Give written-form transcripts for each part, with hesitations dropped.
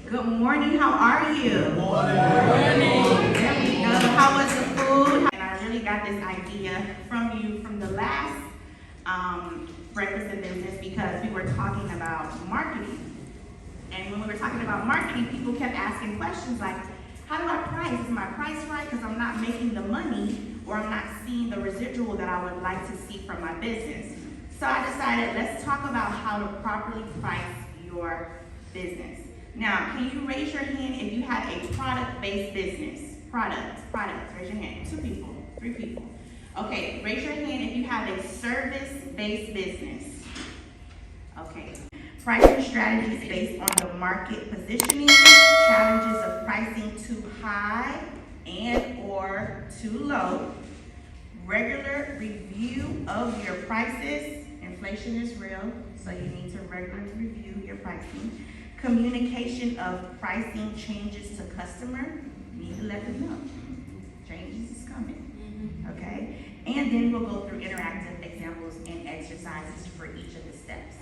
Good morning, how are you? Good morning. There we go. How was the food? And I really got this idea from you from the last Breakfast in Business because we were talking about marketing. And when we were talking about marketing, people kept asking questions like, how do I price? Is my price right? Because I'm not making the money or I'm not seeing the residual that I would like to see from my business. So I decided, let's talk about how to properly price your business. Now, can you raise your hand if you have a product-based business? Products, raise your hand. 2 people, 3 people. Okay, raise your hand if you have a service-based business. Okay. Pricing strategies based on the market positioning, challenges of pricing too high and or too low, regular review of your prices. Inflation is real, so you need to regularly review your pricing. Communication of pricing changes to customer. You need to let them know. Changes is coming, okay? And then we'll go through interactive examples and exercises for each of the steps.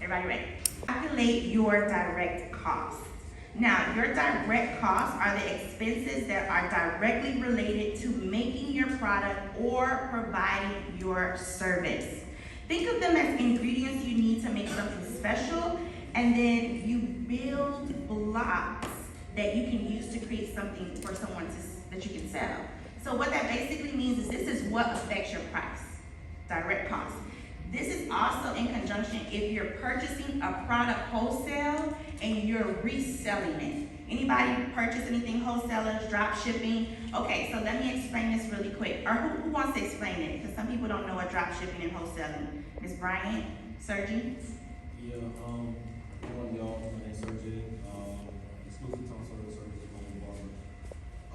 Everybody ready? Calculate your direct costs. Now, your direct costs are the expenses that are directly related to making your product or providing your service. Think of them as ingredients you need to make something special, and then you build blocks that you can use to create something for someone that you can sell. So what that basically means is this is what affects your price, direct costs. This is also in conjunction if you're purchasing a product wholesale and you're reselling it. Anybody purchase anything wholesalers, drop shipping? Okay, so let me explain this really quick. Or who wants to explain it? Because some people don't know what drop shipping and wholesaling. Ms. Bryant, Sergi? Yeah, good morning, y'all. My name's Sergi. Exclusive Tone Service Mobile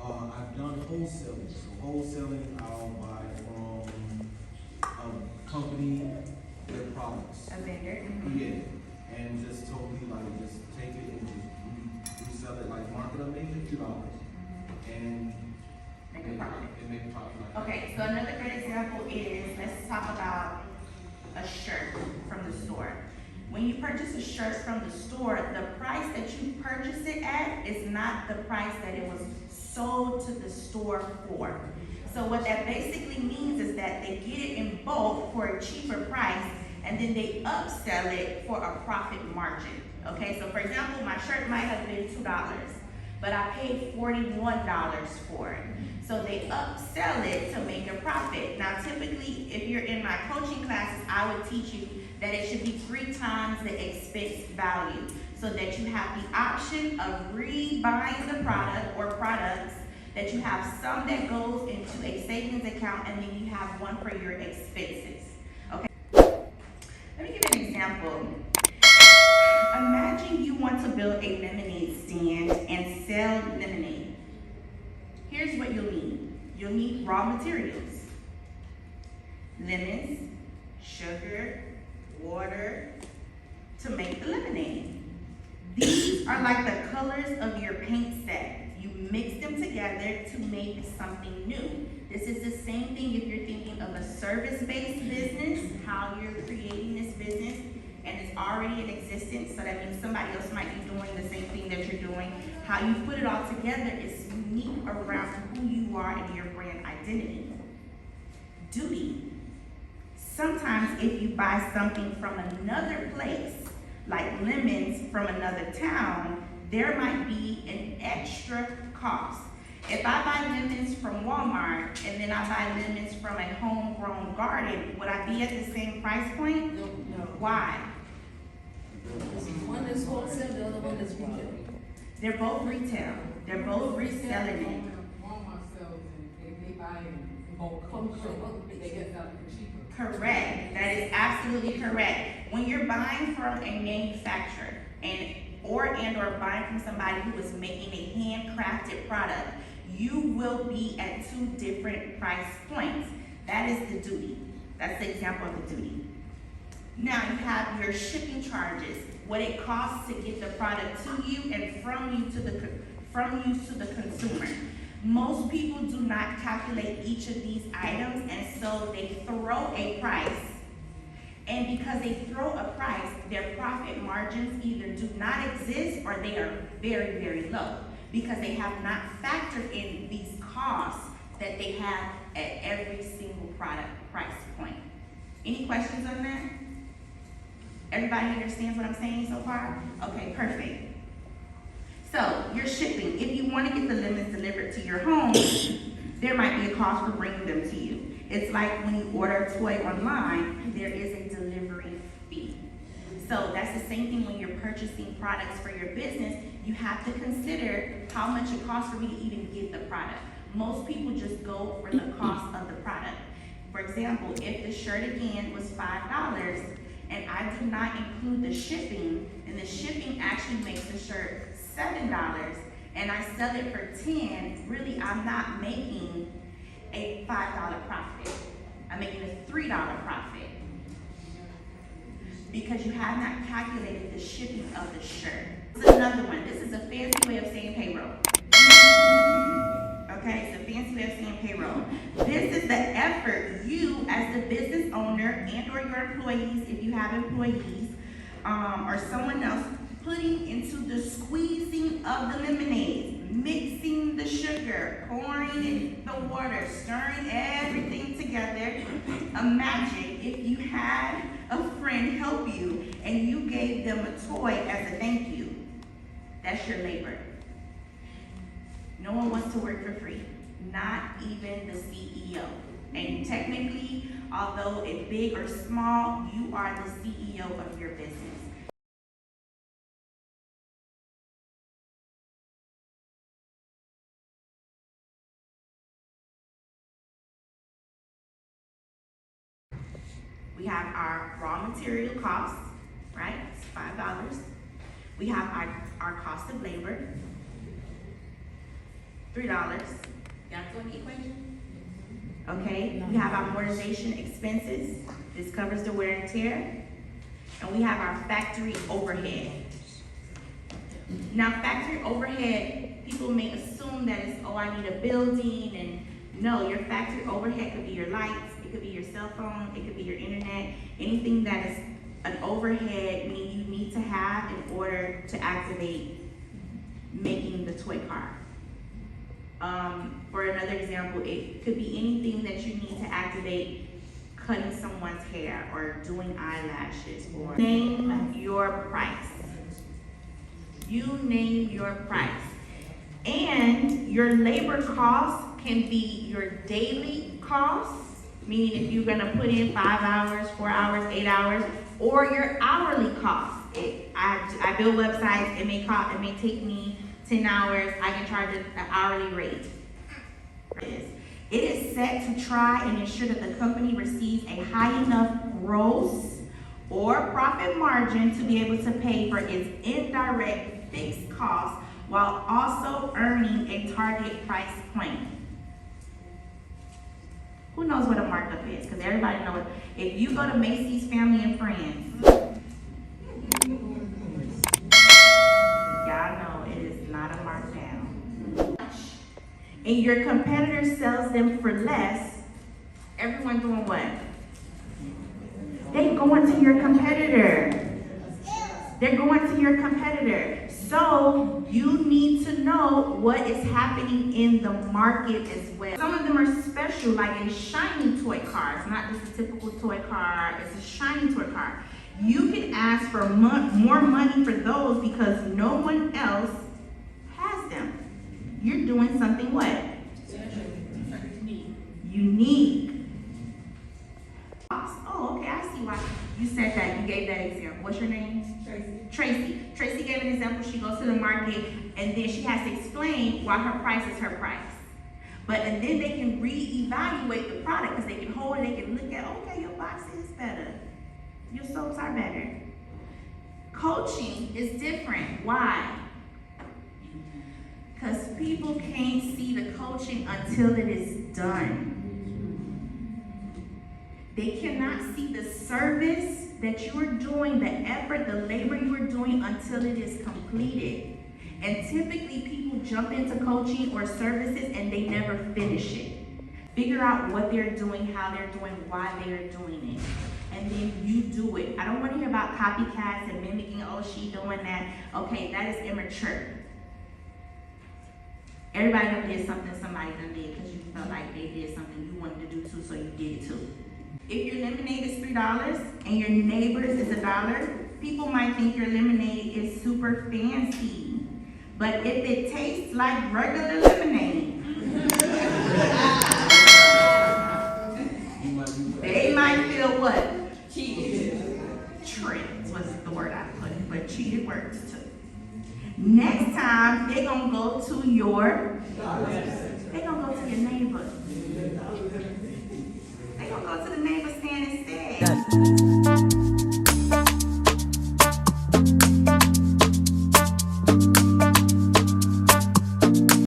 Barber. I've done wholesaling. So wholesaling, I'll buy from a company, their products. A vendor? Yeah, and just totally just take it and just resell it, market up, maybe $2, and Make a profit. And make a profit. Okay, so another great example is, let's talk about a shirt from the store. When you purchase a shirt from the store, the price that you purchase it at is not the price that it was sold to the store for. So what that basically means is that they get it in bulk for a cheaper price, and then they upsell it for a profit margin. Okay, so for example, my shirt might have been $2, but I paid $41 for it. So they upsell it to make a profit. Now typically, if you're in my coaching classes, I would teach you that it should be 3 times the expense value, so that you have the option of rebuying the product or products, that you have some that goes into a savings account, and then you have one for your expenses. Okay, let me give you an example. Imagine you want to build a lemonade stand and sell lemonade. Here's what you'll need. You'll need raw materials: lemons, sugar, water to make the lemonade. These are like the colors of your paint set. You mix them together to make something new. This is the same thing if you're thinking of a service-based business, how you're creating this business, and it's already in existence, so that means somebody else might be doing the same thing that you're doing. How you put it all together is unique around who you are and your brand identity. Duty. Sometimes if you buy something from another place, like lemons from another town, there might be an extra cost. If I buy lemons from Walmart and then I buy lemons from a homegrown garden, would I be at the same price point? No. Why? One is wholesale, the other one is retail. They're both retail. They're both reselling it. Walmart sells and they buy in bulk. They get that for cheaper. Correct. That is absolutely correct. When you're buying from a manufacturer or buying from somebody who is making a handcrafted product, you will be at 2 different price points. That is the duty. That's the example of the duty. Now you have your shipping charges, what it costs to get the product to you and from you to the consumer. Most people do not calculate each of these items, and so they throw a price And because they throw a price, their profit margins either do not exist or they are very, very low because they have not factored in these costs that they have at every single product price point. Any questions on that? Everybody understands what I'm saying so far? Okay, perfect. So, your shipping. If you want to get the lemons delivered to your home, there might be a cost for bringing them to you. It's like when you order a toy online, there is a delivery fee. So that's the same thing when you're purchasing products for your business. You have to consider how much it costs for me to even get the product. Most people just go for the cost of the product. For example, if the shirt again was $5 and I do not include the shipping, and the shipping actually makes the shirt $7 and I sell it for $10, really I'm not making a $5 profit. I'm making a $3 profit because you have not calculated the shipping of the shirt. This is another one. This is a fancy way of saying payroll. Okay, it's a fancy way of saying payroll. This is the effort you as the business owner and or your employees, if you have employees, or someone else, putting into the squeezing of the lemonade, mixing the sugar, pouring in the water, stirring everything together. Imagine if you had a friend help you and you gave them a toy as a thank you. That's your labor. No one wants to work for free, not even the CEO. And technically, although it's big or small, you are the CEO of your business. We have our raw material costs, right? It's $5. We have our cost of labor, $3. Y'all doing the equation? Okay, we have our amortization expenses. This covers the wear and tear. And we have our factory overhead. Now, factory overhead, people may assume that it's, oh, I need a building, and no, your factory overhead could be your lights, it could be your cell phone, it could be your internet, anything that is an overhead, meaning you need to have in order to activate making the toy car. For another example, it could be anything that you need to activate cutting someone's hair or doing eyelashes, or name your price. You name your price. And your labor costs can be your daily costs, meaning if you're gonna put in 5 hours, 4 hours, 8 hours, or your hourly costs. I build websites, it may take me 10 hours, I can charge an hourly rate. It is set to try and ensure that the company receives a high enough gross or profit margin to be able to pay for its indirect fixed costs while also earning a target price point. Who knows what a markup is? Because everybody knows it. If you go to Macy's Family and Friends, y'all know it is not a markdown. And your competitor sells them for less, everyone doing what? They going to your competitor. They're going to your competitor. So you need to know what is happening in the market as well. Some of them are special, like a shiny toy car. It's not just a typical toy car, it's a shiny toy car. You can ask for more money for those because no one else has them. You're doing something what? Unique. Oh, okay, I see why you said that. You gave that example. What's your name? Tracy. Tracy gave an example. She goes to the market and then she has to explain why her price is her price. And then they can reevaluate the product because they can hold it, they can look at, okay, your box is better. Your soaps are better. Coaching is different. Why? Because people can't see the coaching until it is done. They cannot see the service that you are doing, the effort, the labor you are doing until it is completed. And typically people jump into coaching or services and they never finish it. Figure out what they're doing, how they're doing, why they're doing it. and then you do it. I don't wanna hear about copycats and mimicking, oh, she doing that. Okay, that is immature. Everybody done did something somebody done did because you felt like they did something you wanted to do too, so you did it too. If your lemonade is $3 and your neighbor's is $1, people might think your lemonade is super fancy. But if it tastes like regular lemonade, they might feel what? Cheated. Tricked was the word I put, but cheated works too. Next time, they're gonna go to your neighbor. They're gonna go to the neighbor